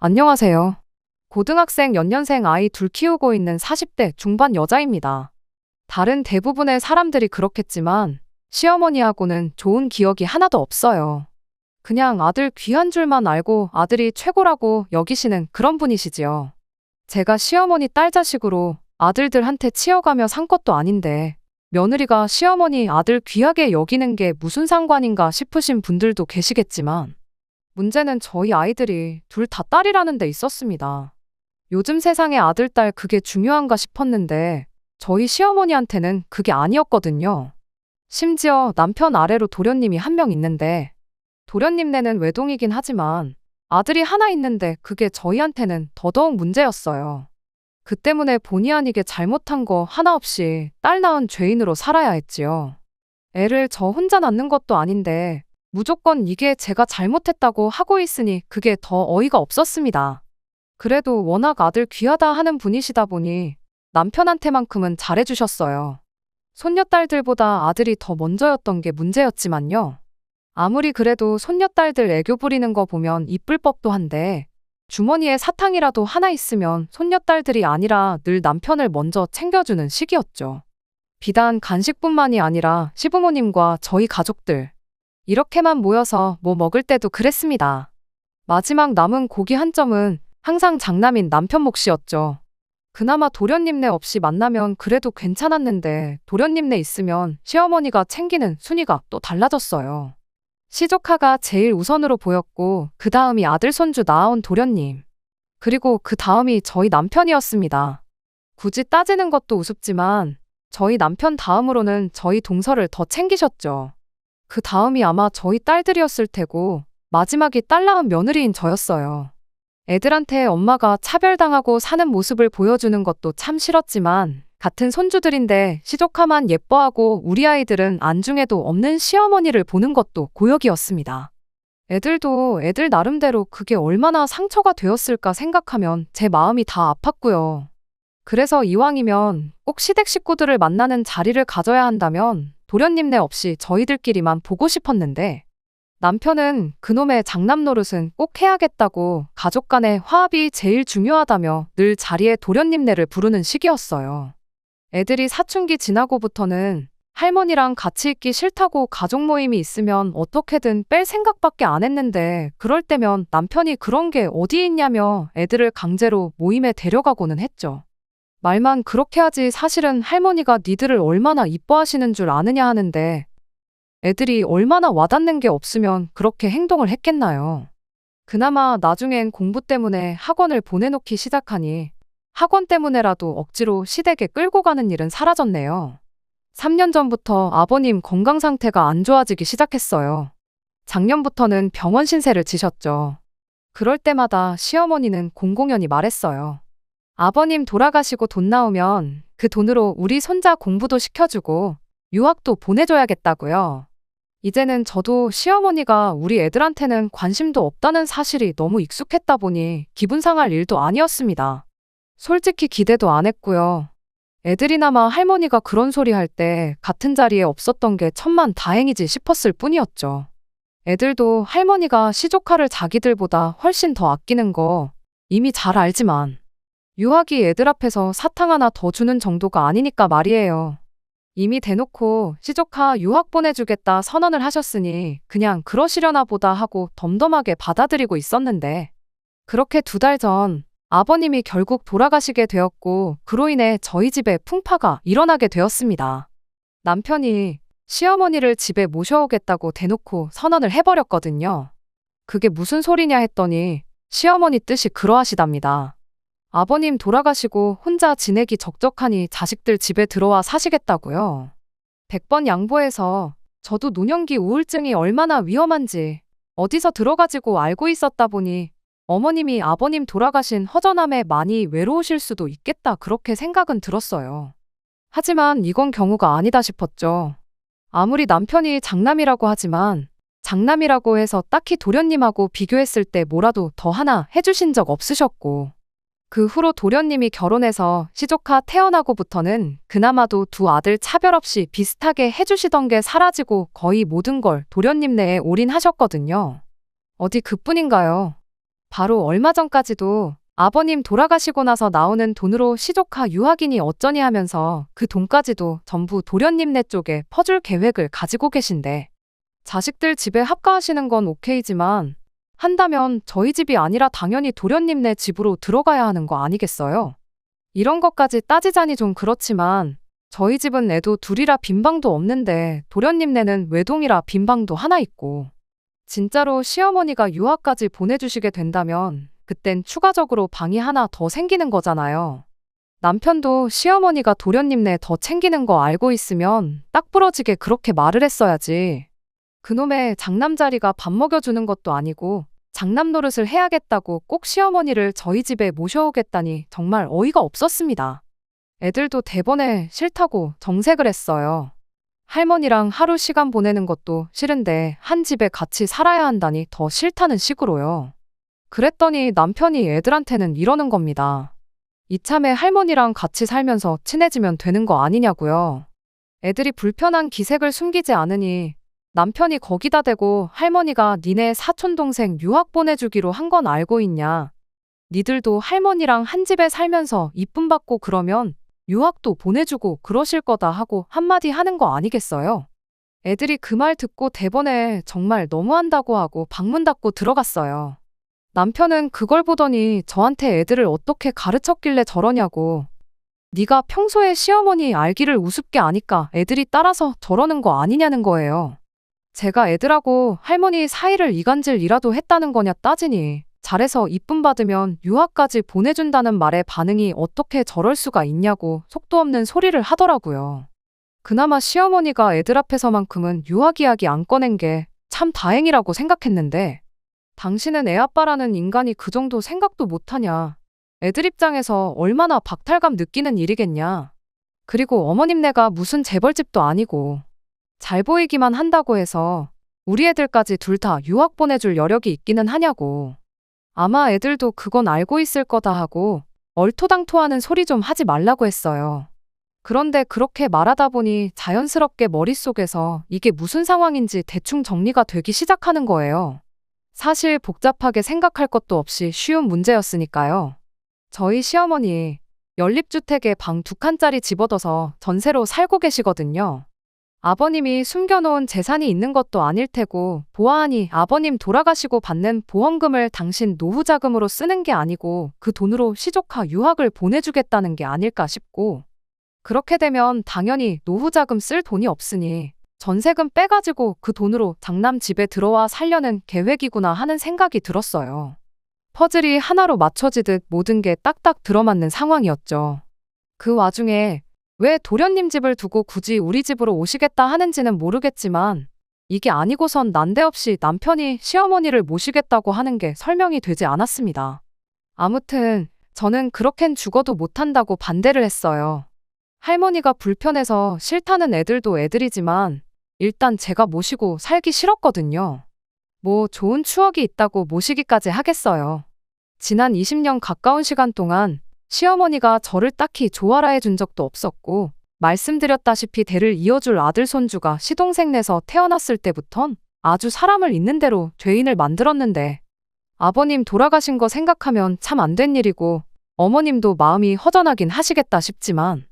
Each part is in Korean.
안녕하세요. 고등학생 연년생 아이 둘 키우고 있는 40대 중반 여자입니다. 다른 대부분의 사람들이 그렇겠지만 시어머니하고는 좋은 기억이 하나도 없어요. 그냥 아들 귀한 줄만 알고 아들이 최고라고 여기시는 그런 분이시지요. 제가 시어머니 딸 자식으로 아들들한테 치여가며 산 것도 아닌데 며느리가 시어머니 아들 귀하게 여기는 게 무슨 상관인가 싶으신 분들도 계시겠지만 문제는 저희 아이들이 둘 다 딸이라는 데 있었습니다. 요즘 세상에 아들, 딸 그게 중요한가 싶었는데 저희 시어머니한테는 그게 아니었거든요. 심지어 남편 아래로 도련님이 한 명 있는데 도련님네는 외동이긴 하지만 아들이 하나 있는데 그게 저희한테는 더더욱 문제였어요. 그 때문에 본의 아니게 잘못한 거 하나 없이 딸 낳은 죄인으로 살아야 했지요. 애를 저 혼자 낳는 것도 아닌데 무조건 이게 제가 잘못했다고 하고 있으니 그게 더 어이가 없었습니다. 그래도 워낙 아들 귀하다 하는 분이시다 보니 남편한테만큼은 잘해주셨어요. 손녀딸들보다 아들이 더 먼저였던 게 문제였지만요. 아무리 그래도 손녀딸들 애교 부리는 거 보면 이쁠 법도 한데 주머니에 사탕이라도 하나 있으면 손녀딸들이 아니라 늘 남편을 먼저 챙겨주는 시기였죠. 비단 간식뿐만이 아니라 시부모님과 저희 가족들 이렇게만 모여서 뭐 먹을 때도 그랬습니다. 마지막 남은 고기 한 점은 항상 장남인 남편 몫이었죠. 그나마 도련님네 없이 만나면 그래도 괜찮았는데 도련님네 있으면 시어머니가 챙기는 순위가 또 달라졌어요. 시조카가 제일 우선으로 보였고 그 다음이 아들 손주 낳아온 도련님. 그리고 그 다음이 저희 남편이었습니다. 굳이 따지는 것도 우습지만 저희 남편 다음으로는 저희 동서를 더 챙기셨죠. 그 다음이 아마 저희 딸들이었을 테고 마지막이 딸 낳은 며느리인 저였어요. 애들한테 엄마가 차별당하고 사는 모습을 보여주는 것도 참 싫었지만 같은 손주들인데 시조카만 예뻐하고 우리 아이들은 안중에도 없는 시어머니를 보는 것도 고역이었습니다. 애들도 애들 나름대로 그게 얼마나 상처가 되었을까 생각하면 제 마음이 다 아팠고요. 그래서 이왕이면 꼭 시댁 식구들을 만나는 자리를 가져야 한다면 도련님네 없이 저희들끼리만 보고 싶었는데 남편은 그놈의 장남 노릇은 꼭 해야겠다고 가족 간의 화합이 제일 중요하다며 늘 자리에 도련님네를 부르는 시기였어요. 애들이 사춘기 지나고부터는 할머니랑 같이 있기 싫다고 가족 모임이 있으면 어떻게든 뺄 생각밖에 안 했는데 그럴 때면 남편이 그런 게 어디 있냐며 애들을 강제로 모임에 데려가고는 했죠. 말만 그렇게 하지 사실은 할머니가 니들을 얼마나 이뻐하시는 줄 아느냐 하는데 애들이 얼마나 와닿는 게 없으면 그렇게 행동을 했겠나요. 그나마 나중엔 공부 때문에 학원을 보내놓기 시작하니 학원 때문에라도 억지로 시댁에 끌고 가는 일은 사라졌네요. 3년 전부터 아버님 건강 상태가 안 좋아지기 시작했어요. 작년부터는 병원 신세를 지셨죠. 그럴 때마다 시어머니는 공공연히 말했어요. 아버님 돌아가시고 돈 나오면 그 돈으로 우리 손자 공부도 시켜주고 유학도 보내줘야겠다고요. 이제는 저도 시어머니가 우리 애들한테는 관심도 없다는 사실이 너무 익숙했다 보니 기분 상할 일도 아니었습니다. 솔직히 기대도 안 했고요. 애들이나마 할머니가 그런 소리 할 때 같은 자리에 없었던 게 천만 다행이지 싶었을 뿐이었죠. 애들도 할머니가 시조카를 자기들보다 훨씬 더 아끼는 거 이미 잘 알지만 유학이 애들 앞에서 사탕 하나 더 주는 정도가 아니니까 말이에요. 이미 대놓고 시조카 유학 보내주겠다 선언을 하셨으니 그냥 그러시려나 보다 하고 덤덤하게 받아들이고 있었는데 그렇게 2달 전 아버님이 결국 돌아가시게 되었고 그로 인해 저희 집에 풍파가 일어나게 되었습니다. 남편이 시어머니를 집에 모셔오겠다고 대놓고 선언을 해버렸거든요. 그게 무슨 소리냐 했더니 시어머니 뜻이 그러하시답니다. 아버님 돌아가시고 혼자 지내기 적적하니 자식들 집에 들어와 사시겠다고요. 100번 양보해서 저도 노년기 우울증이 얼마나 위험한지 어디서 들어가지고 알고 있었다 보니 어머님이 아버님 돌아가신 허전함에 많이 외로우실 수도 있겠다 그렇게 생각은 들었어요. 하지만 이건 경우가 아니다 싶었죠. 아무리 남편이 장남이라고 하지만 장남이라고 해서 딱히 도련님하고 비교했을 때 뭐라도 더 하나 해주신 적 없으셨고 그 후로 도련님이 결혼해서 시조카 태어나고부터는 그나마도 2 아들 차별 없이 비슷하게 해주시던 게 사라지고 거의 모든 걸 도련님네에 올인하셨거든요. 어디 그뿐인가요? 바로 얼마 전까지도 아버님 돌아가시고 나서 나오는 돈으로 시조카 유학이니 어쩌니 하면서 그 돈까지도 전부 도련님네 쪽에 퍼줄 계획을 가지고 계신데, 자식들 집에 합가하시는 건 오케이지만 한다면 저희 집이 아니라 당연히 도련님네 집으로 들어가야 하는 거 아니겠어요? 이런 것까지 따지자니 좀 그렇지만 저희 집은 애도 둘이라 빈방도 없는데 도련님네는 외동이라 빈방도 하나 있고, 진짜로 시어머니가 유학까지 보내주시게 된다면 그땐 추가적으로 방이 하나 더 생기는 거잖아요. 남편도 시어머니가 도련님네 더 챙기는 거 알고 있으면 딱 부러지게 그렇게 말을 했어야지. 그놈의 장남자리가 밥 먹여주는 것도 아니고 장남 노릇을 해야겠다고 꼭 시어머니를 저희 집에 모셔오겠다니 정말 어이가 없었습니다. 애들도 대번에 싫다고 정색을 했어요. 할머니랑 하루 시간 보내는 것도 싫은데 한 집에 같이 살아야 한다니 더 싫다는 식으로요. 그랬더니 남편이 애들한테는 이러는 겁니다. 이참에 할머니랑 같이 살면서 친해지면 되는 거 아니냐고요. 애들이 불편한 기색을 숨기지 않으니 남편이 거기다 대고 할머니가 니네 사촌동생 유학 보내주기로 한 건 알고 있냐. 니들도 할머니랑 한 집에 살면서 이쁨 받고 그러면 유학도 보내주고 그러실 거다 하고 한마디 하는 거 아니겠어요? 애들이 그 말 듣고 대번에 정말 너무한다고 하고 방문 닫고 들어갔어요. 남편은 그걸 보더니 저한테 애들을 어떻게 가르쳤길래 저러냐고. 네가 평소에 시어머니 알기를 우습게 아니까 애들이 따라서 저러는 거 아니냐는 거예요. 제가 애들하고 할머니 사이를 이간질이라도 했다는 거냐 따지니 잘해서 이쁨 받으면 유학까지 보내준다는 말에 반응이 어떻게 저럴 수가 있냐고 속도 없는 소리를 하더라고요. 그나마 시어머니가 애들 앞에서만큼은 유학 이야기 안 꺼낸 게 참 다행이라고 생각했는데, 당신은 애아빠라는 인간이 그 정도 생각도 못하냐. 애들 입장에서 얼마나 박탈감 느끼는 일이겠냐. 그리고 어머님네가 무슨 재벌집도 아니고 잘 보이기만 한다고 해서 우리 애들까지 둘 다 유학 보내줄 여력이 있기는 하냐고. 아마 애들도 그건 알고 있을 거다 하고 얼토당토하는 소리 좀 하지 말라고 했어요. 그런데 그렇게 말하다 보니 자연스럽게 머릿속에서 이게 무슨 상황인지 대충 정리가 되기 시작하는 거예요. 사실 복잡하게 생각할 것도 없이 쉬운 문제였으니까요. 저희 시어머니 연립주택에 방 2칸짜리 집 얻어서 전세로 살고 계시거든요. 아버님이 숨겨놓은 재산이 있는 것도 아닐 테고 보아하니 아버님 돌아가시고 받는 보험금을 당신 노후자금으로 쓰는 게 아니고 그 돈으로 시조카 유학을 보내주겠다는 게 아닐까 싶고, 그렇게 되면 당연히 노후자금 쓸 돈이 없으니 전세금 빼가지고 그 돈으로 장남 집에 들어와 살려는 계획이구나 하는 생각이 들었어요. 퍼즐이 하나로 맞춰지듯 모든 게 딱딱 들어맞는 상황이었죠. 그 와중에 왜 도련님 집을 두고 굳이 우리 집으로 오시겠다 하는지는 모르겠지만 이게 아니고선 난데없이 남편이 시어머니를 모시겠다고 하는 게 설명이 되지 않았습니다. 아무튼 저는 그렇겐 죽어도 못한다고 반대를 했어요. 할머니가 불편해서 싫다는 애들도 애들이지만 일단 제가 모시고 살기 싫었거든요. 뭐 좋은 추억이 있다고 모시기까지 하겠어요. 지난 20년 가까운 시간 동안 시어머니가 저를 딱히 좋아라 해준 적도 없었고, 말씀드렸다시피 대를 이어줄 아들 손주가 시동생네서 태어났을 때부턴 아주 사람을 있는 대로 죄인을 만들었는데, 아버님 돌아가신 거 생각하면 참 안 된 일이고 어머님도 마음이 허전하긴 하시겠다 싶지만,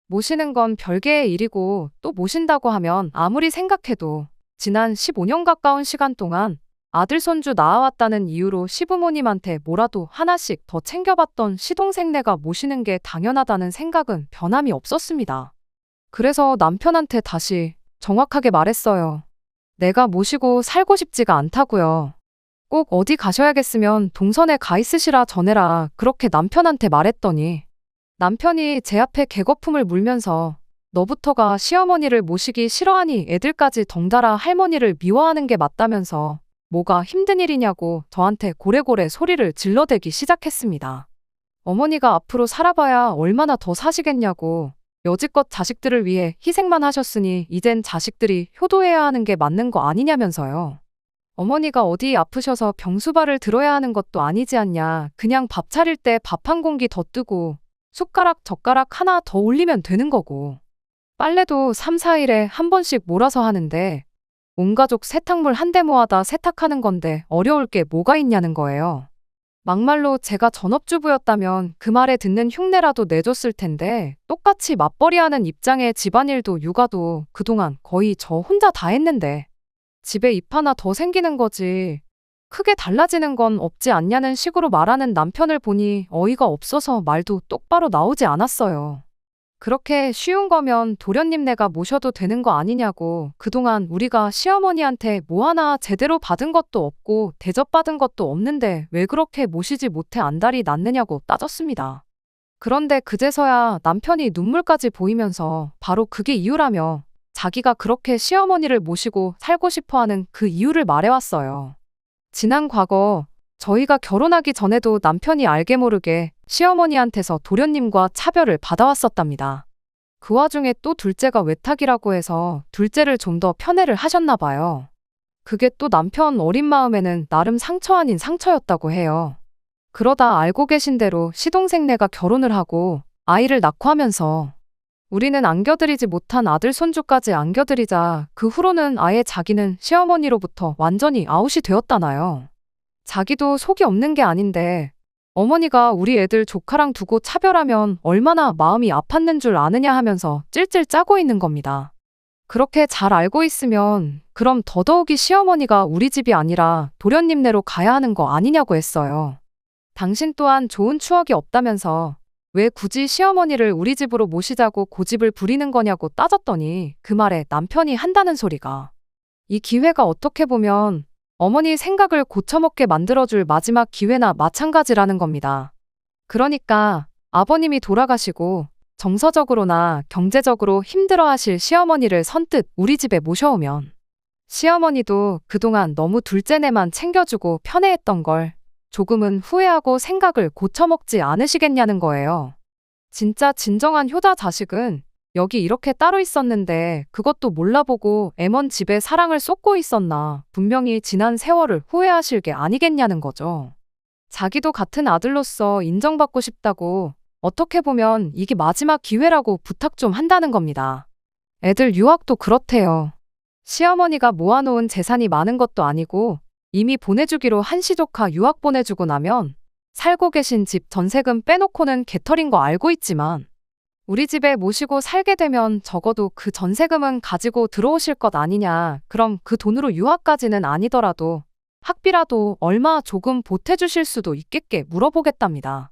모시는 건 별개의 일이고 또 모신다고 하면 아무리 생각해도 지난 15년 가까운 시간 동안 아들 손주 낳아왔다는 이유로 시부모님한테 뭐라도 하나씩 더 챙겨봤던 시동생네가 모시는 게 당연하다는 생각은 변함이 없었습니다. 그래서 남편한테 다시 정확하게 말했어요. 내가 모시고 살고 싶지가 않다고요. 꼭 어디 가셔야겠으면 동선에 가 있으시라 전해라 그렇게 남편한테 말했더니, 남편이 제 앞에 개거품을 물면서 너부터가 시어머니를 모시기 싫어하니 애들까지 덩달아 할머니를 미워하는 게 맞다면서 뭐가 힘든 일이냐고 저한테 고래고래 소리를 질러대기 시작했습니다. 어머니가 앞으로 살아봐야 얼마나 더 사시겠냐고, 여지껏 자식들을 위해 희생만 하셨으니 이젠 자식들이 효도해야 하는 게 맞는 거 아니냐면서요. 어머니가 어디 아프셔서 병수발을 들어야 하는 것도 아니지 않냐. 그냥 밥 차릴 때 밥 한 공기 더 뜨고 숟가락 젓가락 하나 더 올리면 되는 거고, 빨래도 3, 4일에 한 번씩 몰아서 하는데 온 가족 세탁물 한 대 모아다 세탁하는 건데 어려울 게 뭐가 있냐는 거예요. 막말로 제가 전업주부였다면 그 말에 듣는 흉내라도 내줬을 텐데 똑같이 맞벌이하는 입장에 집안일도 육아도 그동안 거의 저 혼자 다 했는데 집에 입 하나 더 생기는 거지. 크게 달라지는 건 없지 않냐는 식으로 말하는 남편을 보니 어이가 없어서 말도 똑바로 나오지 않았어요. 그렇게 쉬운 거면 도련님네가 모셔도 되는 거 아니냐고, 그동안 우리가 시어머니한테 뭐 하나 제대로 받은 것도 없고 대접받은 것도 없는데 왜 그렇게 모시지 못해 안달이 났느냐고 따졌습니다. 그런데 그제서야 남편이 눈물까지 보이면서 바로 그게 이유라며 자기가 그렇게 시어머니를 모시고 살고 싶어 하는 그 이유를 말해왔어요. 지난 과거 저희가 결혼하기 전에도 남편이 알게 모르게 시어머니한테서 도련님과 차별을 받아왔었답니다. 그 와중에 또 둘째가 외탁이라고 해서 둘째를 좀 더 편애를 하셨나 봐요. 그게 또 남편 어린 마음에는 나름 상처 아닌 상처였다고 해요. 그러다 알고 계신 대로 시동생네가 결혼을 하고 아이를 낳고 하면서 우리는 안겨드리지 못한 아들 손주까지 안겨드리자 그 후로는 아예 자기는 시어머니로부터 완전히 아웃이 되었다나요. 자기도 속이 없는 게 아닌데 어머니가 우리 애들 조카랑 두고 차별하면 얼마나 마음이 아팠는 줄 아느냐 하면서 찔찔 짜고 있는 겁니다. 그렇게 잘 알고 있으면 그럼 더더욱이 시어머니가 우리 집이 아니라 도련님네로 가야 하는 거 아니냐고 했어요. 당신 또한 좋은 추억이 없다면서 왜 굳이 시어머니를 우리 집으로 모시자고 고집을 부리는 거냐고 따졌더니 그 말에 남편이 한다는 소리가 이 기회가 어떻게 보면 어머니 생각을 고쳐먹게 만들어줄 마지막 기회나 마찬가지라는 겁니다. 그러니까 아버님이 돌아가시고 정서적으로나 경제적으로 힘들어하실 시어머니를 선뜻 우리 집에 모셔오면 시어머니도 그동안 너무 둘째네만 챙겨주고 편애했던 걸 조금은 후회하고 생각을 고쳐먹지 않으시겠냐는 거예요. 진짜 진정한 효자 자식은 여기 이렇게 따로 있었는데 그것도 몰라보고 애먼 집에 사랑을 쏟고 있었나 분명히 지난 세월을 후회하실 게 아니겠냐는 거죠. 자기도 같은 아들로서 인정받고 싶다고 어떻게 보면 이게 마지막 기회라고 부탁 좀 한다는 겁니다. 애들 유학도 그렇대요. 시어머니가 모아놓은 재산이 많은 것도 아니고 이미 보내주기로 한 시조카 유학 보내주고 나면 살고 계신 집 전세금 빼놓고는 개털인 거 알고 있지만 우리 집에 모시고 살게 되면 적어도 그 전세금은 가지고 들어오실 것 아니냐. 그럼 그 돈으로 유학까지는 아니더라도 학비라도 얼마 조금 보태주실 수도 있겠게 물어보겠답니다.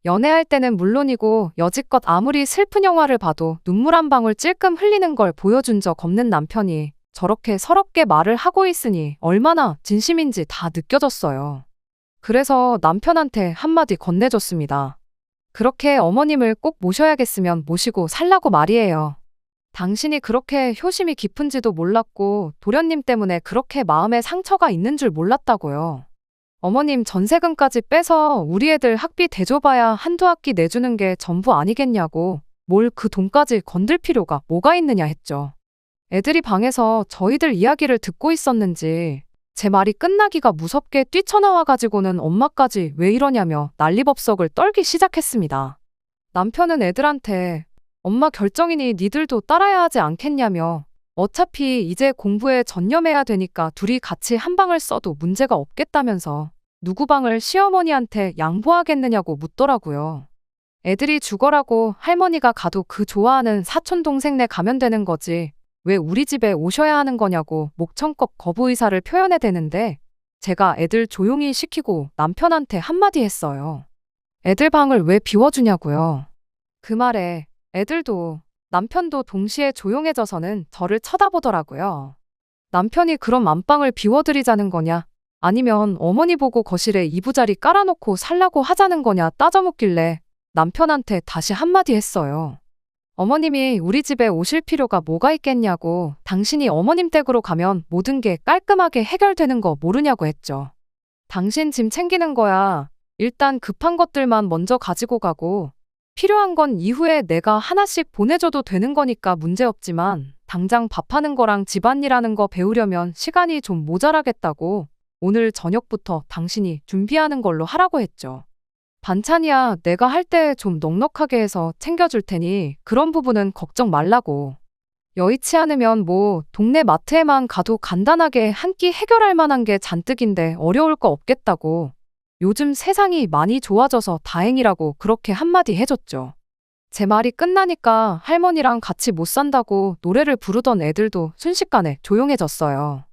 연애할 때는 물론이고 여지껏 아무리 슬픈 영화를 봐도 눈물 한 방울 찔끔 흘리는 걸 보여준 적 없는 남편이 저렇게 서럽게 말을 하고 있으니 얼마나 진심인지 다 느껴졌어요. 그래서 남편한테 한마디 건네줬습니다. 그렇게 어머님을 꼭 모셔야겠으면 모시고 살라고 말이에요. 당신이 그렇게 효심이 깊은지도 몰랐고 도련님 때문에 그렇게 마음에 상처가 있는 줄 몰랐다고요. 어머님 전세금까지 빼서 우리 애들 학비 대줘봐야 한두 학기 내주는 게 전부 아니겠냐고 뭘 그 돈까지 건들 필요가 뭐가 있느냐 했죠. 애들이 방에서 저희들 이야기를 듣고 있었는지 제 말이 끝나기가 무섭게 뛰쳐나와가지고는 엄마까지 왜 이러냐며 난리법석을 떨기 시작했습니다. 남편은 애들한테 엄마 결정이니 니들도 따라야 하지 않겠냐며 어차피 이제 공부에 전념해야 되니까 둘이 같이 한 방을 써도 문제가 없겠다면서 누구 방을 시어머니한테 양보하겠느냐고 묻더라고요. 애들이 죽어라고 할머니가 가도 그 좋아하는 사촌 동생네 가면 되는 거지. 왜 우리 집에 오셔야 하는 거냐고 목청껏 거부 의사를 표현해대는데 제가 애들 조용히 시키고 남편한테 한마디 했어요. 애들 방을 왜 비워주냐고요. 그 말에 애들도 남편도 동시에 조용해져서는 저를 쳐다보더라고요. 남편이 그럼 안방을 비워드리자는 거냐 아니면 어머니 보고 거실에 이부자리 깔아놓고 살라고 하자는 거냐 따져묻길래 남편한테 다시 한마디 했어요. 어머님이 우리 집에 오실 필요가 뭐가 있겠냐고 당신이 어머님 댁으로 가면 모든 게 깔끔하게 해결되는 거 모르냐고 했죠. 당신 짐 챙기는 거야. 일단 급한 것들만 먼저 가지고 가고 필요한 건 이후에 내가 하나씩 보내줘도 되는 거니까 문제없지만 당장 밥하는 거랑 집안일 하는 거 배우려면 시간이 좀 모자라겠다고 오늘 저녁부터 당신이 준비하는 걸로 하라고 했죠. 반찬이야 내가 할 때 좀 넉넉하게 해서 챙겨줄 테니 그런 부분은 걱정 말라고. 여의치 않으면 뭐 동네 마트에만 가도 간단하게 한 끼 해결할 만한 게 잔뜩인데 어려울 거 없겠다고. 요즘 세상이 많이 좋아져서 다행이라고 그렇게 한마디 해줬죠. 제 말이 끝나니까 할머니랑 같이 못 산다고 노래를 부르던 애들도 순식간에 조용해졌어요.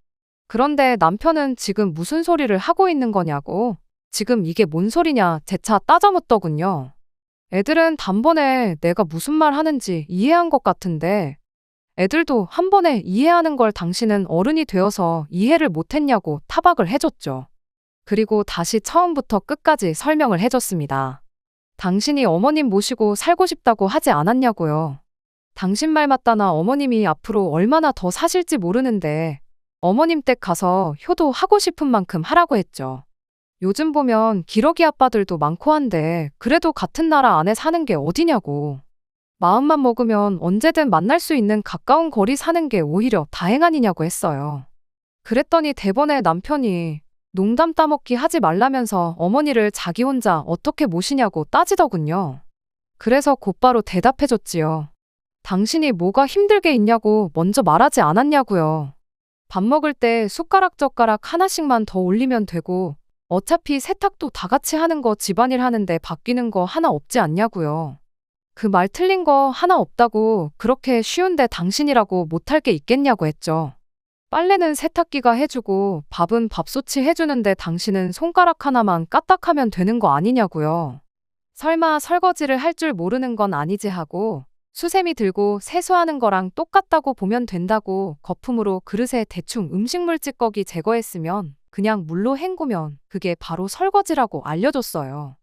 그런데 남편은 지금 무슨 소리를 하고 있는 거냐고, 지금 이게 뭔 소리냐 재차 따져묻더군요. 애들은 단번에 내가 무슨 말 하는지 이해한 것 같은데, 애들도 한 번에 이해하는 걸 당신은 어른이 되어서 이해를 못했냐고 타박을 해줬죠. 그리고 다시 처음부터 끝까지 설명을 해줬습니다. 당신이 어머님 모시고 살고 싶다고 하지 않았냐고요. 당신 말 맞다나 어머님이 앞으로 얼마나 더 사실지 모르는데 어머님 댁 가서 효도하고 싶은 만큼 하라고 했죠. 요즘 보면 기러기 아빠들도 많고 한데 그래도 같은 나라 안에 사는 게 어디냐고. 마음만 먹으면 언제든 만날 수 있는 가까운 거리 사는 게 오히려 다행 아니냐고 했어요. 그랬더니 대번에 남편이 농담 따먹기 하지 말라면서 어머니를 자기 혼자 어떻게 모시냐고 따지더군요. 그래서 곧바로 대답해줬지요. 당신이 뭐가 힘들게 있냐고 먼저 말하지 않았냐고요. 밥 먹을 때 숟가락 젓가락 하나씩만 더 올리면 되고 어차피 세탁도 다 같이 하는 거 집안일 하는데 바뀌는 거 하나 없지 않냐고요. 그 말 틀린 거 하나 없다고 그렇게 쉬운데 당신이라고 못할 게 있겠냐고 했죠. 빨래는 세탁기가 해주고 밥은 밥솥이 해주는데 당신은 손가락 하나만 까딱하면 되는 거 아니냐고요. 설마 설거지를 할 줄 모르는 건 아니지 하고 수세미 들고 세수하는 거랑 똑같다고 보면 된다고 거품으로 그릇에 대충 음식물 찌꺼기 제거했으면 그냥 물로 헹구면 그게 바로 설거지라고 알려줬어요.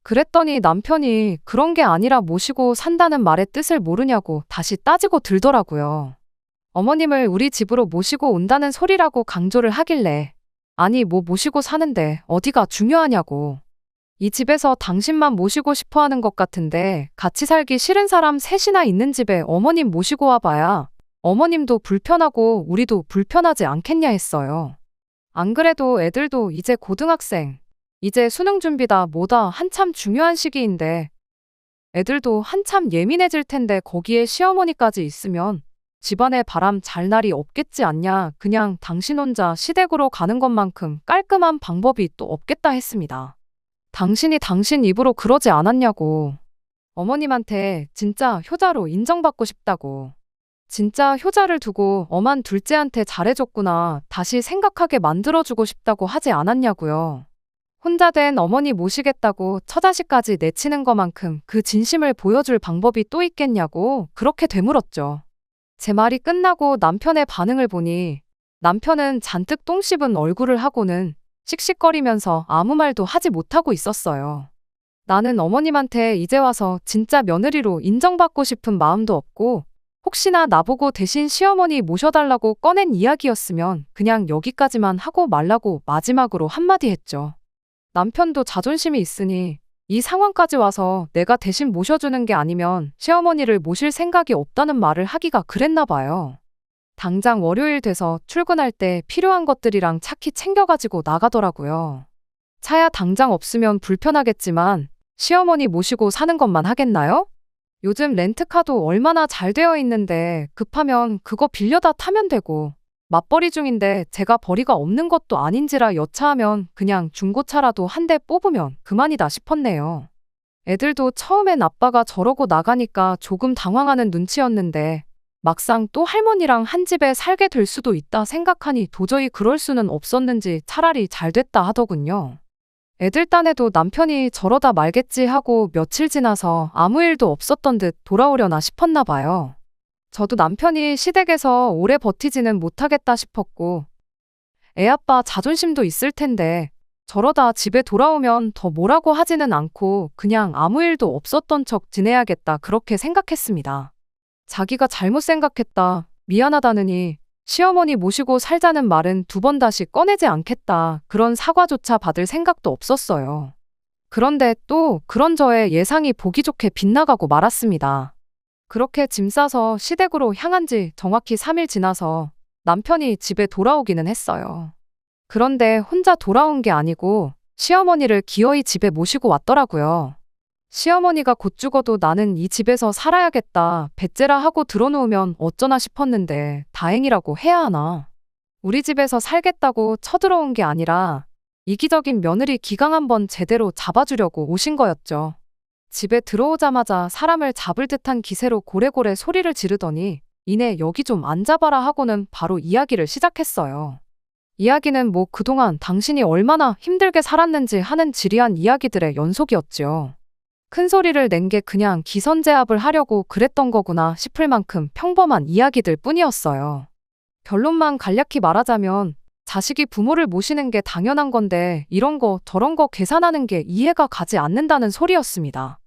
그랬더니 남편이 그런 게 아니라 모시고 산다는 말의 뜻을 모르냐고 다시 따지고 들더라고요. 어머님을 우리 집으로 모시고 온다는 소리라고 강조를 하길래 아니 뭐 모시고 사는데 어디가 중요하냐고. 이 집에서 당신만 모시고 싶어 하는 것 같은데 같이 살기 싫은 사람 셋이나 있는 집에 어머님 모시고 와봐야 어머님도 불편하고 우리도 불편하지 않겠냐 했어요. 안 그래도 애들도 이제 고등학생, 이제 수능 준비다 뭐다 한참 중요한 시기인데 애들도 한참 예민해질 텐데 거기에 시어머니까지 있으면 집안에 바람 잘 날이 없겠지 않냐. 그냥 당신 혼자 시댁으로 가는 것만큼 깔끔한 방법이 또 없겠다 했습니다. 당신이 당신 입으로 그러지 않았냐고. 어머님한테 진짜 효자로 인정받고 싶다고. 진짜 효자를 두고 엄한 둘째한테 잘해줬구나. 다시 생각하게 만들어주고 싶다고 하지 않았냐고요. 혼자 된 어머니 모시겠다고 처자식까지 내치는 것만큼 그 진심을 보여줄 방법이 또 있겠냐고 그렇게 되물었죠. 제 말이 끝나고 남편의 반응을 보니 남편은 잔뜩 똥 씹은 얼굴을 하고는 씩씩거리면서 아무 말도 하지 못하고 있었어요. 나는 어머님한테 이제 와서 진짜 며느리로 인정받고 싶은 마음도 없고 혹시나 나보고 대신 시어머니 모셔달라고 꺼낸 이야기였으면 그냥 여기까지만 하고 말라고 마지막으로 한마디 했죠. 남편도 자존심이 있으니 이 상황까지 와서 내가 대신 모셔주는 게 아니면 시어머니를 모실 생각이 없다는 말을 하기가 그랬나 봐요. 당장 월요일 돼서 출근할 때 필요한 것들이랑 차키 챙겨가지고 나가더라고요. 차야 당장 없으면 불편하겠지만 시어머니 모시고 사는 것만 하겠나요? 요즘 렌트카도 얼마나 잘 되어 있는데 급하면 그거 빌려다 타면 되고 맞벌이 중인데 제가 벌이가 없는 것도 아닌지라 여차하면 그냥 중고차라도 한 대 뽑으면 그만이다 싶었네요. 애들도 처음엔 아빠가 저러고 나가니까 조금 당황하는 눈치였는데 막상 또 할머니랑 한 집에 살게 될 수도 있다 생각하니 도저히 그럴 수는 없었는지 차라리 잘 됐다 하더군요. 애들 딴에도 남편이 저러다 말겠지 하고 며칠 지나서 아무 일도 없었던 듯 돌아오려나 싶었나 봐요. 저도 남편이 시댁에서 오래 버티지는 못하겠다 싶었고 애아빠 자존심도 있을 텐데 저러다 집에 돌아오면 더 뭐라고 하지는 않고 그냥 아무 일도 없었던 척 지내야겠다 그렇게 생각했습니다. 자기가 잘못 생각했다, 미안하다느니 시어머니 모시고 살자는 말은 두 번 다시 꺼내지 않겠다 그런 사과조차 받을 생각도 없었어요. 그런데 또 그런 저의 예상이 보기 좋게 빗나가고 말았습니다. 그렇게 짐 싸서 시댁으로 향한 지 정확히 3일 지나서 남편이 집에 돌아오기는 했어요. 그런데 혼자 돌아온 게 아니고 시어머니를 기어이 집에 모시고 왔더라고요. 시어머니가 곧 죽어도 나는 이 집에서 살아야겠다, 배째라 하고 들어놓으면 어쩌나 싶었는데 다행이라고 해야 하나. 우리 집에서 살겠다고 쳐들어온 게 아니라 이기적인 며느리 기강 한번 제대로 잡아주려고 오신 거였죠. 집에 들어오자마자 사람을 잡을 듯한 기세로 고래고래 소리를 지르더니 이내 여기 좀 앉아봐라 하고는 바로 이야기를 시작했어요. 이야기는 뭐 그동안 당신이 얼마나 힘들게 살았는지 하는 지리한 이야기들의 연속이었지요. 큰 소리를 낸 게 그냥 기선제압을 하려고 그랬던 거구나 싶을 만큼 평범한 이야기들 뿐이었어요. 결론만 간략히 말하자면 자식이 부모를 모시는 게 당연한 건데 이런 거 저런 거 계산하는 게 이해가 가지 않는다는 소리였습니다.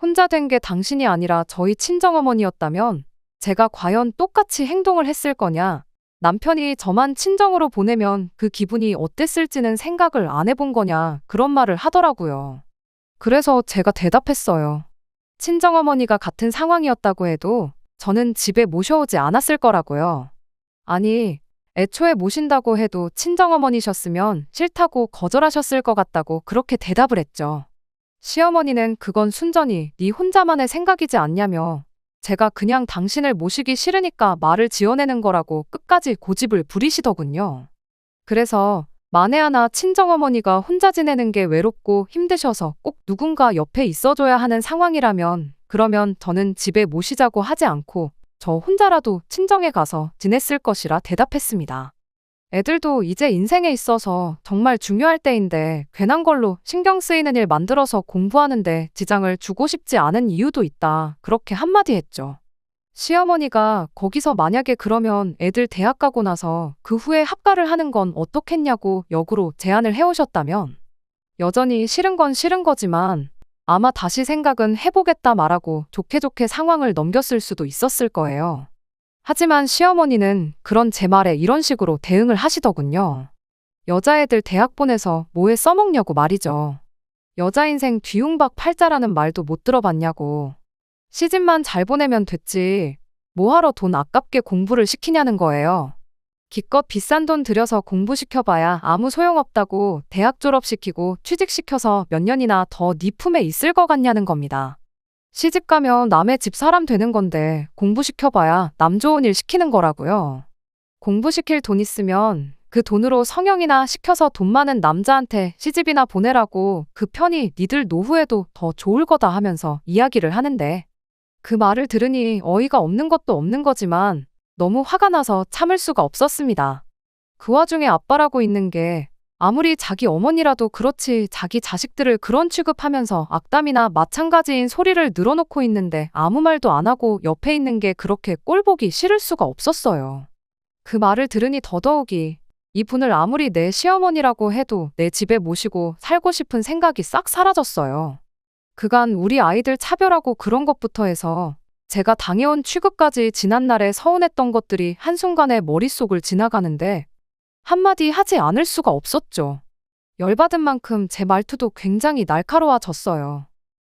혼자 된 게 당신이 아니라 저희 친정어머니였다면 제가 과연 똑같이 행동을 했을 거냐, 남편이 저만 친정으로 보내면 그 기분이 어땠을지는 생각을 안 해본 거냐 그런 말을 하더라고요. 그래서 제가 대답했어요. 친정어머니가 같은 상황이었다고 해도 저는 집에 모셔오지 않았을 거라고요. 아니, 애초에 모신다고 해도 친정어머니셨으면 싫다고 거절하셨을 것 같다고 그렇게 대답을 했죠. 시어머니는 그건 순전히 네 혼자만의 생각이지 않냐며 제가 그냥 당신을 모시기 싫으니까 말을 지어내는 거라고 끝까지 고집을 부리시더군요. 그래서 만에 하나 친정어머니가 혼자 지내는 게 외롭고 힘드셔서 꼭 누군가 옆에 있어줘야 하는 상황이라면 그러면 저는 집에 모시자고 하지 않고 저 혼자라도 친정에 가서 지냈을 것이라 대답했습니다. 애들도 이제 인생에 있어서 정말 중요할 때인데 괜한 걸로 신경 쓰이는 일 만들어서 공부하는데 지장을 주고 싶지 않은 이유도 있다. 그렇게 한마디 했죠. 시어머니가 거기서 만약에 그러면 애들 대학 가고 나서 그 후에 합가를 하는 건 어떻겠냐고 역으로 제안을 해오셨다면 여전히 싫은 건 싫은 거지만 아마 다시 생각은 해보겠다 말하고 좋게 좋게 상황을 넘겼을 수도 있었을 거예요. 하지만 시어머니는 그런 제 말에 이런 식으로 대응을 하시더군요. 여자애들 대학 보내서 뭐에 써먹냐고 말이죠. 여자 인생 뒤움박 팔자라는 말도 못 들어봤냐고. 시집만 잘 보내면 됐지. 뭐하러 돈 아깝게 공부를 시키냐는 거예요. 기껏 비싼 돈 들여서 공부시켜봐야 아무 소용없다고 대학 졸업시키고 취직시켜서 몇 년이나 더 네 품에 있을 것 같냐는 겁니다. 시집가면 남의 집 사람 되는 건데 공부시켜봐야 남 좋은 일 시키는 거라고요. 공부시킬 돈 있으면 그 돈으로 성형이나 시켜서 돈 많은 남자한테 시집이나 보내라고 그 편이 니들 노후에도 더 좋을 거다 하면서 이야기를 하는데 그 말을 들으니 어이가 없는 것도 없는 거지만 너무 화가 나서 참을 수가 없었습니다. 그 와중에 아빠라고 있는 게 아무리 자기 어머니라도 그렇지 자기 자식들을 그런 취급하면서 악담이나 마찬가지인 소리를 늘어놓고 있는데 아무 말도 안 하고 옆에 있는 게 그렇게 꼴보기 싫을 수가 없었어요. 그 말을 들으니 더더욱이 이분을 아무리 내 시어머니라고 해도 내 집에 모시고 살고 싶은 생각이 싹 사라졌어요. 그간 우리 아이들 차별하고 그런 것부터 해서 제가 당해온 취급까지 지난날에 서운했던 것들이 한순간에 머릿속을 지나가는데 한마디 하지 않을 수가 없었죠. 열받은 만큼 제 말투도 굉장히 날카로워졌어요.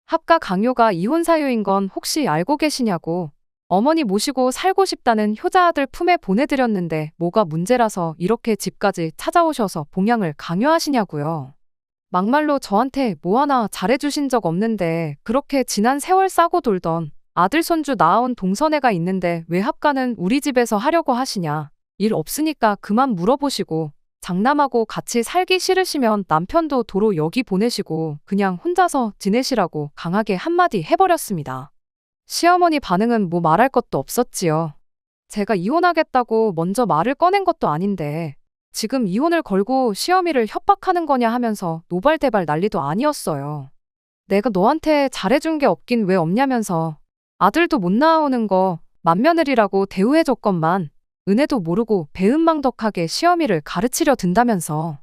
합가 강요가 이혼 사유인 건 혹시 알고 계시냐고. 어머니 모시고 살고 싶다는 효자 아들 품에 보내드렸는데 뭐가 문제라서 이렇게 집까지 찾아오셔서 봉양을 강요하시냐고요. 막말로 저한테 뭐 하나 잘해주신 적 없는데 그렇게 지난 세월 싸고 돌던 아들 손주 낳아온 동서애가 있는데 왜 합가는 우리 집에서 하려고 하시냐. 일 없으니까 그만 물어보시고 장남하고 같이 살기 싫으시면 남편도 도로 여기 보내시고 그냥 혼자서 지내시라고 강하게 한마디 해버렸습니다. 시어머니 반응은 뭐 말할 것도 없었지요. 제가 이혼하겠다고 먼저 말을 꺼낸 것도 아닌데 지금 이혼을 걸고 시어미를 협박하는 거냐 하면서 노발대발 난리도 아니었어요. 내가 너한테 잘해준 게 없긴 왜 없냐면서 아들도 못 낳아오는 거 맏며느리라고 대우해줬건만 은혜도 모르고 배은망덕하게 시어미를 가르치려 든다면서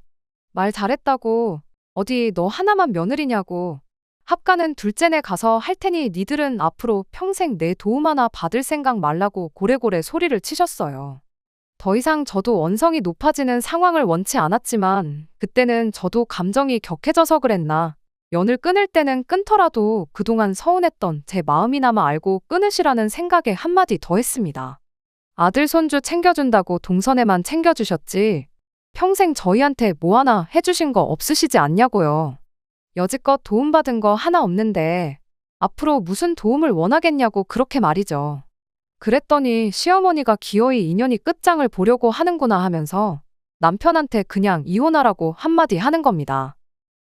말 잘했다고 어디 너 하나만 며느리냐고 합가는 둘째네 가서 할 테니 니들은 앞으로 평생 내 도움 하나 받을 생각 말라고 고래고래 소리를 치셨어요. 더 이상 저도 언성이 높아지는 상황을 원치 않았지만 그때는 저도 감정이 격해져서 그랬나 연을 끊을 때는 끊더라도 그동안 서운했던 제 마음이나마 알고 끊으시라는 생각에 한마디 더 했습니다. 아들 손주 챙겨준다고 동선에만 챙겨주셨지 평생 저희한테 뭐 하나 해주신 거 없으시지 않냐고요. 여지껏 도움받은 거 하나 없는데 앞으로 무슨 도움을 원하겠냐고 그렇게 말이죠. 그랬더니 시어머니가 기어이 인연이 끝장을 보려고 하는구나 하면서 남편한테 그냥 이혼하라고 한마디 하는 겁니다.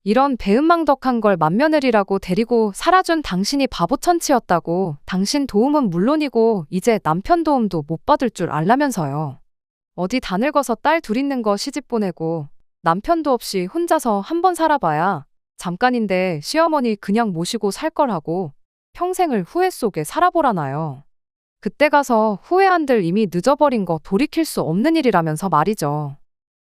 이런 배은망덕한 걸 맏며느리라고 데리고 살아준 당신이 바보천치였다고, 당신 도움은 물론이고 이제 남편 도움도 못 받을 줄 알라면서요. 어디 다 늙어서 딸 둘 있는 거 시집 보내고 남편도 없이 혼자서 한번 살아봐야 잠깐인데 시어머니 그냥 모시고 살 거라고 평생을 후회 속에 살아보라나요. 그때 가서 후회한들 이미 늦어버린 거 돌이킬 수 없는 일이라면서 말이죠.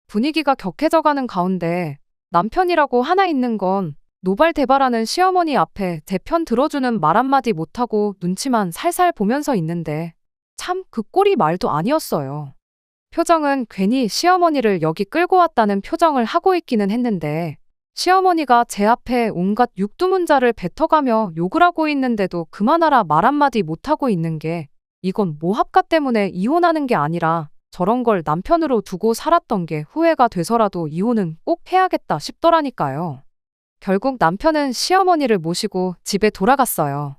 분위기가 격해져가는 가운데 남편이라고 하나 있는 건 노발대발하는 시어머니 앞에 제 편 들어주는 말 한마디 못하고 눈치만 살살 보면서 있는데 참 그 꼴이 말도 아니었어요. 표정은 괜히 시어머니를 여기 끌고 왔다는 표정을 하고 있기는 했는데 시어머니가 제 앞에 온갖 육두문자를 뱉어가며 욕을 하고 있는데도 그만하라 말 한마디 못하고 있는 게 이건 모합가 때문에 이혼하는 게 아니라 저런 걸 남편으로 두고 살았던 게 후회가 돼서라도 이혼은 꼭 해야겠다 싶더라니까요. 결국 남편은 시어머니를 모시고 집에 돌아갔어요.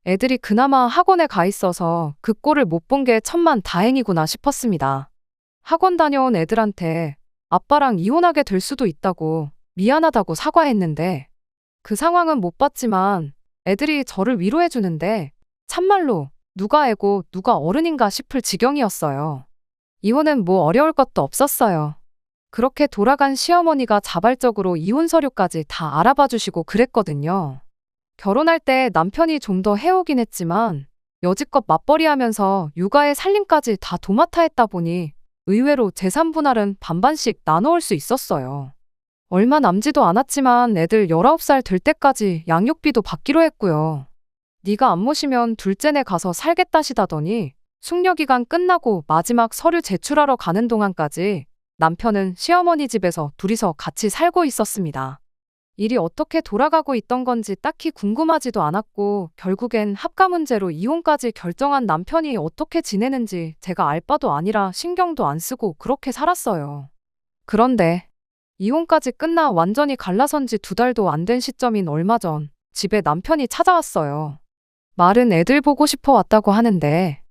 애들이 그나마 학원에 가 있어서 그 꼴을 못 본 게 천만 다행이구나 싶었습니다. 학원 다녀온 애들한테 아빠랑 이혼하게 될 수도 있다고 미안하다고 사과했는데 그 상황은 못 봤지만 애들이 저를 위로해 주는데 참말로 누가 애고 누가 어른인가 싶을 지경이었어요. 이혼은 뭐 어려울 것도 없었어요. 그렇게 돌아간 시어머니가 자발적으로 이혼 서류까지 다 알아봐 주시고 그랬거든요. 결혼할 때 남편이 좀 더 해오긴 했지만 여지껏 맞벌이하면서 육아에 살림까지 다 도맡아 했다 보니 의외로 재산 분할은 반반씩 나눠올 수 있었어요. 얼마 남지도 않았지만 애들 19살 될 때까지 양육비도 받기로 했고요. 네가 안 모시면 둘째네 가서 살겠다시다더니 숙려기간 끝나고 마지막 서류 제출하러 가는 동안까지 남편은 시어머니 집에서 둘이서 같이 살고 있었습니다. 일이 어떻게 돌아가고 있던 건지 딱히 궁금하지도 않았고 결국엔 합가 문제로 이혼까지 결정한 남편이 어떻게 지내는지 제가 알 바도 아니라 신경도 안 쓰고 그렇게 살았어요. 그런데 이혼까지 끝나 완전히 갈라선 지 2달도 안 된 시점인 얼마 전 집에 남편이 찾아왔어요. 말은 애들 보고 싶어 왔다고 하는데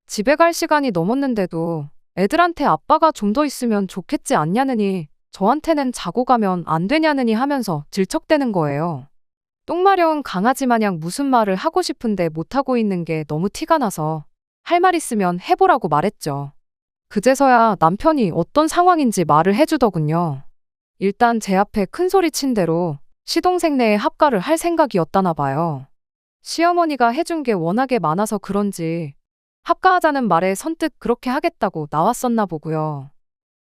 집에 갈 시간이 넘었는데도 애들한테 아빠가 좀 더 있으면 좋겠지 않냐느니 저한테는 자고 가면 안 되냐느니 하면서 질척대는 거예요. 똥마려운 강아지 마냥 무슨 말을 하고 싶은데 못하고 있는 게 너무 티가 나서 할 말 있으면 해보라고 말했죠. 그제서야 남편이 어떤 상황인지 말을 해주더군요. 일단 제 앞에 큰소리 친 대로 시동생 내에 합가를 할 생각이었다나 봐요. 시어머니가 해준 게 워낙에 많아서 그런지 합가하자는 말에 선뜻 그렇게 하겠다고 나왔었나 보고요.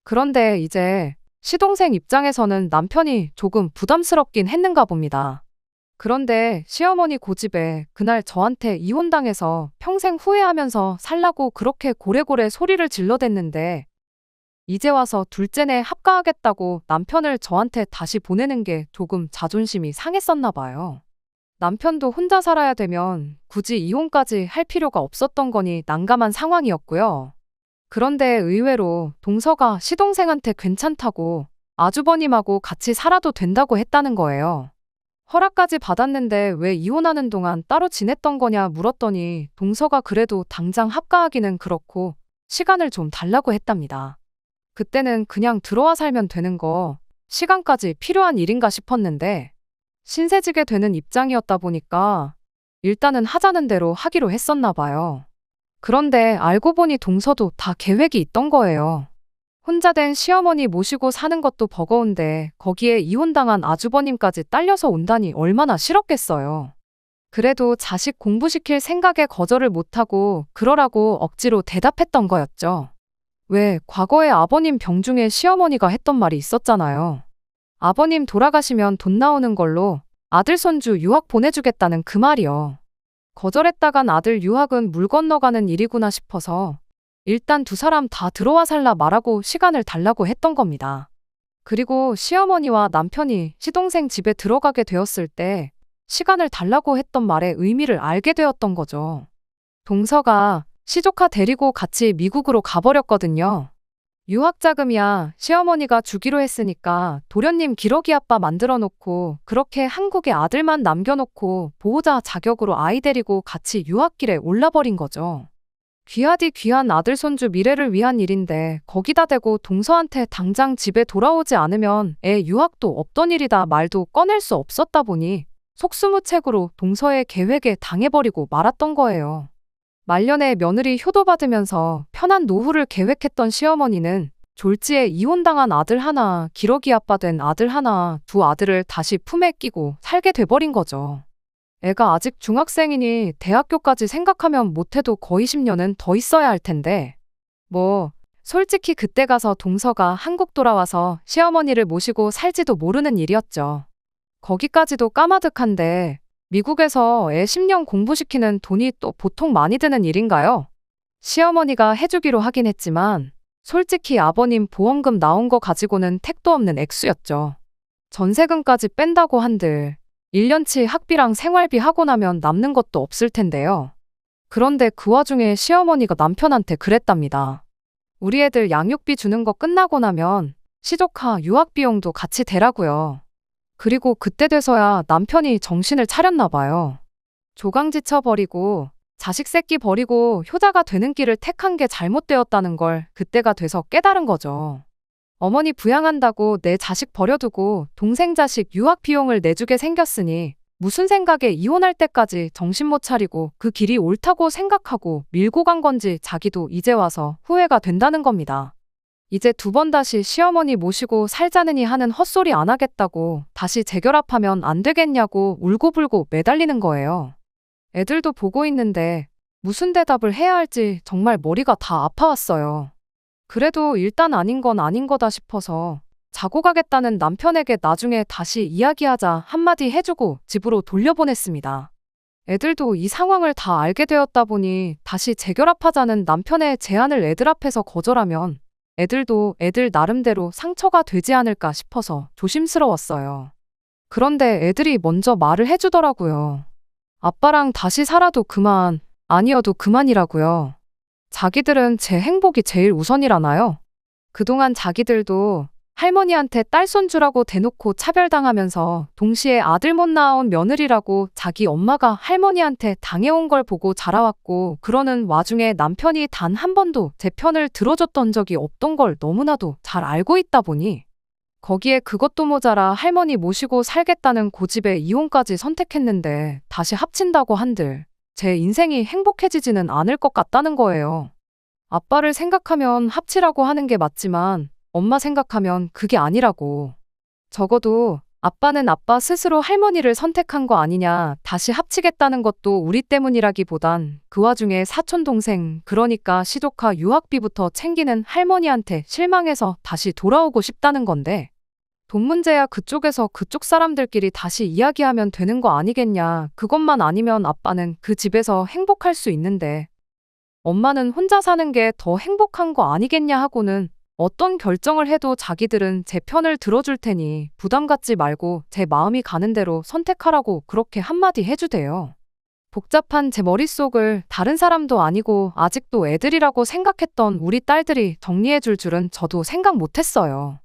그런데 이제 시동생 입장에서는 남편이 조금 부담스럽긴 했는가 봅니다. 그런데 시어머니 고집에 그날 저한테 이혼당해서 평생 후회하면서 살라고 그렇게 고래고래 소리를 질러댔는데 이제 와서 둘째네 합가하겠다고 남편을 저한테 다시 보내는 게 조금 자존심이 상했었나 봐요. 남편도 혼자 살아야 되면 굳이 이혼까지 할 필요가 없었던 거니 난감한 상황이었고요. 그런데 의외로 동서가 시동생한테 괜찮다고 아주버님하고 같이 살아도 된다고 했다는 거예요. 허락까지 받았는데 왜 이혼하는 동안 따로 지냈던 거냐 물었더니 동서가 그래도 당장 합가하기는 그렇고 시간을 좀 달라고 했답니다. 그때는 그냥 들어와 살면 되는 거 시간까지 필요한 일인가 싶었는데 신세지게 되는 입장이었다 보니까 일단은 하자는 대로 하기로 했었나 봐요. 그런데 알고 보니 동서도 다 계획이 있던 거예요. 혼자 된 시어머니 모시고 사는 것도 버거운데 거기에 이혼당한 아주버님까지 딸려서 온다니 얼마나 싫었겠어요. 그래도 자식 공부시킬 생각에 거절을 못하고 그러라고 억지로 대답했던 거였죠. 왜 과거에 아버님 병중에 시어머니가 했던 말이 있었잖아요. 아버님 돌아가시면 돈 나오는 걸로 아들 손주 유학 보내주겠다는 그 말이요. 거절했다간 아들 유학은 물 건너가는 일이구나 싶어서 일단 두 사람 다 들어와 살라 말하고 시간을 달라고 했던 겁니다. 그리고 시어머니와 남편이 시동생 집에 들어가게 되었을 때 시간을 달라고 했던 말의 의미를 알게 되었던 거죠. 동서가 시조카 데리고 같이 미국으로 가버렸거든요. 유학자금이야 시어머니가 주기로 했으니까 도련님 기러기 아빠 만들어 놓고 그렇게 한국에 아들만 남겨놓고 보호자 자격으로 아이 데리고 같이 유학길에 올라버린 거죠. 귀하디 귀한 아들 손주 미래를 위한 일인데 거기다 대고 동서한테 당장 집에 돌아오지 않으면 애 유학도 없던 일이다 말도 꺼낼 수 없었다 보니 속수무책으로 동서의 계획에 당해버리고 말았던 거예요. 말년에 며느리 효도받으면서 편한 노후를 계획했던 시어머니는 졸지에 이혼당한 아들 하나, 기러기 아빠 된 아들 하나, 두 아들을 다시 품에 끼고 살게 돼버린 거죠. 애가 아직 중학생이니 대학교까지 생각하면 못해도 거의 10년은 더 있어야 할 텐데. 솔직히 그때 가서 동서가 한국 돌아와서 시어머니를 모시고 살지도 모르는 일이었죠. 거기까지도 까마득한데 미국에서 애 10년 공부시키는 돈이 또 보통 많이 드는 일인가요? 시어머니가 해주기로 하긴 했지만 솔직히 아버님 보험금 나온 거 가지고는 택도 없는 액수였죠. 전세금까지 뺀다고 한들 1년치 학비랑 생활비 하고 나면 남는 것도 없을 텐데요. 그런데 그 와중에 시어머니가 남편한테 그랬답니다. 우리 애들 양육비 주는 거 끝나고 나면 시조카 유학비용도 같이 대라고요. 그리고 그때 돼서야 남편이 정신을 차렸나 봐요. 조강지쳐 버리고 자식 새끼 버리고 효자가 되는 길을 택한 게 잘못되었다는 걸 그때가 돼서 깨달은 거죠. 어머니 부양한다고 내 자식 버려두고 동생 자식 유학 비용을 내주게 생겼으니 무슨 생각에 이혼할 때까지 정신 못 차리고 그 길이 옳다고 생각하고 밀고 간 건지 자기도 이제 와서 후회가 된다는 겁니다. 이제 두 번 다시 시어머니 모시고 살자느니 하는 헛소리 안 하겠다고 다시 재결합하면 안 되겠냐고 울고불고 매달리는 거예요. 애들도 보고 있는데 무슨 대답을 해야 할지 정말 머리가 다 아파왔어요. 그래도 일단 아닌 건 아닌 거다 싶어서 자고 가겠다는 남편에게 나중에 다시 이야기하자 한마디 해주고 집으로 돌려보냈습니다. 애들도 이 상황을 다 알게 되었다 보니 다시 재결합하자는 남편의 제안을 애들 앞에서 거절하면 애들도 애들 나름대로 상처가 되지 않을까 싶어서 조심스러웠어요. 그런데 애들이 먼저 말을 해주더라고요. 아빠랑 다시 살아도 그만, 아니어도 그만이라고요. 자기들은 제 행복이 제일 우선이라나요? 그동안 자기들도 할머니한테 딸손 주라고 대놓고 차별당하면서 동시에 아들 못 낳아온 며느리라고 자기 엄마가 할머니한테 당해온 걸 보고 자라왔고 그러는 와중에 남편이 단 한 번도 제 편을 들어줬던 적이 없던 걸 너무나도 잘 알고 있다 보니 거기에 그것도 모자라 할머니 모시고 살겠다는 고집에 이혼까지 선택했는데 다시 합친다고 한들 제 인생이 행복해지지는 않을 것 같다는 거예요. 아빠를 생각하면 합치라고 하는 게 맞지만 엄마 생각하면 그게 아니라고. 적어도 아빠는 아빠 스스로 할머니를 선택한 거 아니냐, 다시 합치겠다는 것도 우리 때문이라기보단 그 와중에 사촌동생, 그러니까 시조카 유학비부터 챙기는 할머니한테 실망해서 다시 돌아오고 싶다는 건데 돈 문제야 그쪽에서 그쪽 사람들끼리 다시 이야기하면 되는 거 아니겠냐. 그것만 아니면 아빠는 그 집에서 행복할 수 있는데 엄마는 혼자 사는 게 더 행복한 거 아니겠냐 하고는 어떤 결정을 해도 자기들은 제 편을 들어줄 테니 부담 갖지 말고 제 마음이 가는 대로 선택하라고 그렇게 한마디 해주대요. 복잡한 제 머릿속을 다른 사람도 아니고 아직도 애들이라고 생각했던 우리 딸들이 정리해줄 줄은 저도 생각 못했어요.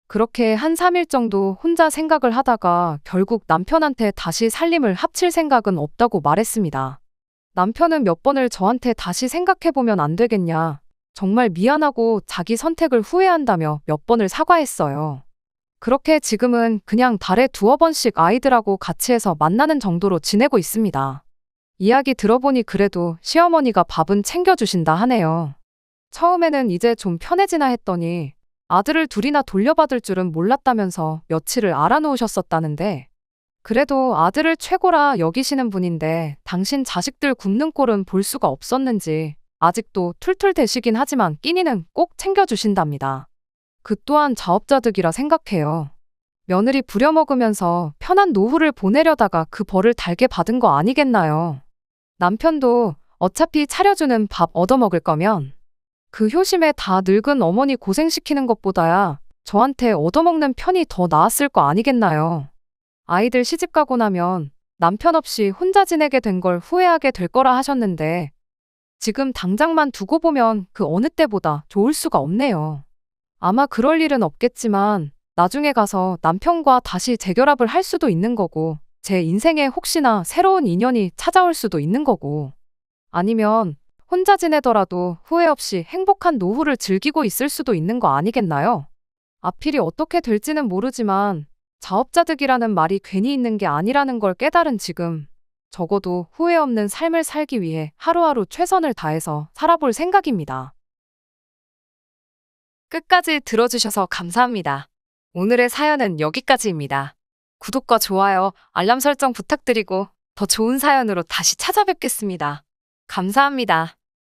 그렇게 한 3일 정도 혼자 생각을 하다가 결국 남편한테 다시 살림을 합칠 생각은 없다고 말했습니다. 남편은 몇 번을 저한테 다시 생각해보면 안 되겠냐, 정말 미안하고 자기 선택을 후회한다며 몇 번을 사과했어요. 그렇게 지금은 그냥 달에 두어 번씩 아이들하고 같이 해서 만나는 정도로 지내고 있습니다. 이야기 들어보니 그래도 시어머니가 밥은 챙겨주신다 하네요. 처음에는 이제 좀 편해지나 했더니 아들을 둘이나 돌려받을 줄은 몰랐다면서 며칠을 알아놓으셨었다는데 그래도 아들을 최고라 여기시는 분인데 당신 자식들 굶는 꼴은 볼 수가 없었는지 아직도 툴툴대시긴 하지만 끼니는 꼭 챙겨주신답니다. 그 또한 자업자득이라 생각해요. 며느리 부려먹으면서 편한 노후를 보내려다가 그 벌을 달게 받은 거 아니겠나요? 남편도 어차피 차려주는 밥 얻어먹을 거면 그 효심에 다 늙은 어머니 고생시키는 것보다야 저한테 얻어먹는 편이 더 나았을 거 아니겠나요? 아이들 시집가고 나면 남편 없이 혼자 지내게 된 걸 후회하게 될 거라 하셨는데 지금 당장만 두고 보면 그 어느 때보다 좋을 수가 없네요. 아마 그럴 일은 없겠지만 나중에 가서 남편과 다시 재결합을 할 수도 있는 거고 제 인생에 혹시나 새로운 인연이 찾아올 수도 있는 거고 아니면 혼자 지내더라도 후회 없이 행복한 노후를 즐기고 있을 수도 있는 거 아니겠나요? 앞일이 어떻게 될지는 모르지만 자업자득이라는 말이 괜히 있는 게 아니라는 걸 깨달은 지금, 적어도 후회 없는 삶을 살기 위해 하루하루 최선을 다해서 살아볼 생각입니다. 끝까지 들어주셔서 감사합니다. 오늘의 사연은 여기까지입니다. 구독과 좋아요, 알람 설정 부탁드리고 더 좋은 사연으로 다시 찾아뵙겠습니다. 감사합니다.